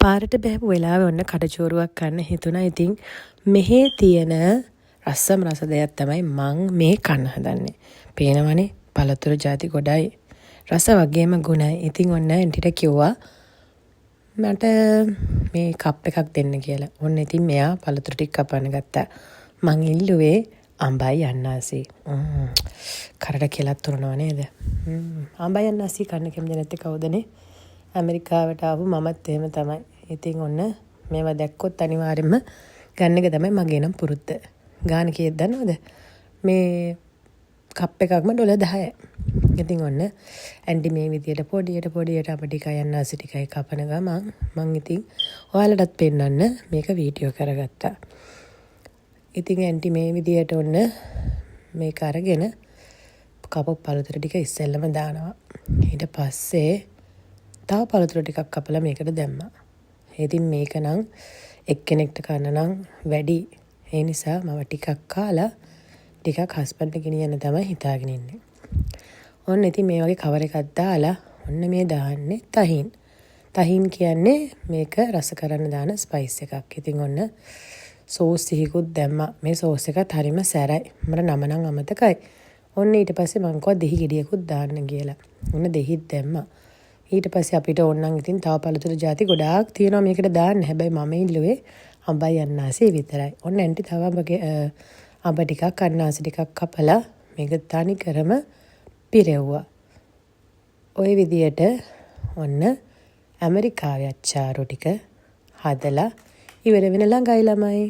පාරට බැහැපු වෙලාවේ ඔන්න කඩචෝරුවක් කන්න හිතුණා. ඉතින් මෙහි තියෙන රසම රස දෙයක් තමයි මං මේ කන්න හදන්නේ. පේනවනේ පළතුරු ಜಾති ගොඩයි. රස වගේම ගුණයි. ඉතින් ඔන්න ඇන්ටිට කිව්වා මට මේ කප් එකක් දෙන්න කියලා. ඔන්න ඉතින් මෙයා පළතුරු ටික කපන්න ගත්තා. මං ඉල්ලුවේ අඹයි අන්නාසි. කරට කෙලක් තුරනවා නේද? අඹයි අන්නාසි කන්න කැමති නැත්තේ කවුදනේ? ඇමරිකාවට ආපු මමත් එහෙම තමයි. ඉතින් ඔන්න මේවා දැක්කොත් අනිවාර්යෙන්ම ගන්න එක තමයි මගේ නම් පුරුද්ද. ගාන කීයද දන්නවද? මේ කප් එකක්ම $10. ඉතින් ඔන්න ඇන්ටි මේ විදියට පොඩියට අප ටිකයි අන්නාසි ටිකයි කපන ගමන් මං ඉතින් ඔයාලටත් පෙන්නන්න මේක වීඩියෝ කරගත්තා. ඉතින් ඇන්ටි මේ විදියට ඔන්න මේක අරගෙන කපපු පළතුරු ටික ඉස්සෙල්ලම දානවා. ඊට පස්සේ තව පළතුරු ටිකක් කපලා මේකට දැම්මා. ඉතින් මේක නම් එක්කෙනෙක්ට කන්න නම් වැඩි. ඒ නිසා මම ටිකක් කාලා ටිකක් හස්බන්ඩ්ට ගෙනියන්න තමයි හිතාගෙන ඉන්නේ. ඔන්න ඉතින් මේ වගේ කවර් එකක් දාලා ඔන්න මේ දාන්නේ තහින්. තහින් කියන්නේ මේක රස කරන්න දාන ස්පයිස් එකක්. ඉතින් ඔන්න සෝස් ටිකකුත් දැම්මා. මේ සෝස් එකත් හරිම සැරයි. මට නම නම් අමතකයි. ඔන්න ඊට පස්සේ මං කිව්වා දෙහි ගෙඩියකුත් දාන්න කියලා. ඔන්න දෙහිත් දැම්මා. ඊට පස්සේ අපිට ඕනනම් ඉතින් තව පළතුරු ಜಾති ගොඩාක් තියෙනවා මේකට දාන්න. හැබැයි මම ඉල්ලුවේ අඹයි අන්නාසි විතරයි. ඔන්න ඇන්ටි තව අඹ ටිකක් අන්නාසි ටිකක් කපලා මේක තනි කරම පිරෙව්වා. ওই විදියට ඔන්න ඇමරිකාවේ අච්චාරු ටික හදලා ඉවර වෙන ළඟයි ළමයි.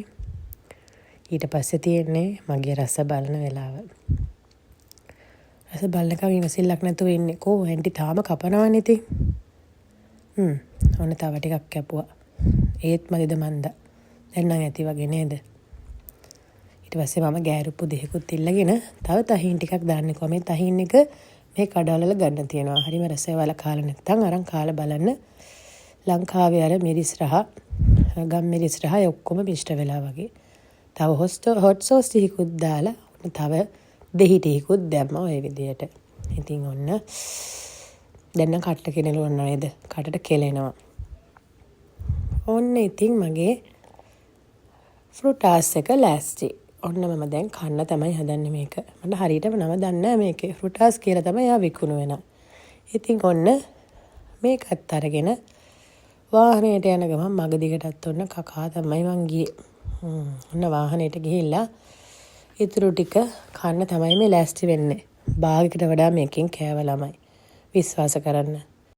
ඊට පස්සේ තියෙන්නේ මගේ රස බලන වෙලාව. රස බලනකම් ඉවසිල්ලක් නැතුව ඉන්නේ. කෝ ඇන්ටි තාම කපනවනේ ඉතින්. ඔන්න තව ටිකක් කැපුවා. ඒත් මදිද මන්දා. දැන් නම් ඇති වගේ නේද? ඊට පස්සේ මම ගෑරුප්පු දෙකකුත් ඉල්ලගෙන තව තහින් ටිකක් දාන්න කිව්වා. මේ තහින් එක මේ කඩවල ගන්න තියෙනවා. හරිම රසය වල කාලා නැත්තම් අරන් කාලා බලන්න. ලංකාවේ අර මිරිස් රහ ගම් මිරිස් රහ ඔක්කොම මිශ්‍ර වෙලා වගේ. තව හොට් සෝස් ටිකකුත් දාලා ඔන්න තව දෙහි ටිකකුත් දැම්මා ඔය විදියට. ඉතින් ඔන්න දැන් නම් කටට කෙනෙලුවා නේද? කටට කෙලෙනවා. ඔන්න ඉතින් මගේ ෆෘටාස් එක ලෑස්ති. ඔන්න මම දැන් කන්න තමයි හදන්නේ මේක. මට හරියටම නම දන්නේ නැහැ මේකේ. ෆෘටාස් කියලා තමයි යා විකුණු වෙන. ඉතින් ඔන්න මේකත් අරගෙන වාහනේට යන ගමන් මග දිගටත් ඔන්න කකා තමයි මං ගියේ. ඔන්න වාහනේට ගිහිල්ලා ඉතුරු ටික කන්න තමයි මේ ලෑස්ති වෙන්නේ. භාගයකට වඩා මේකෙන් කෑව ළමයි. විශ්වාස කරන්න.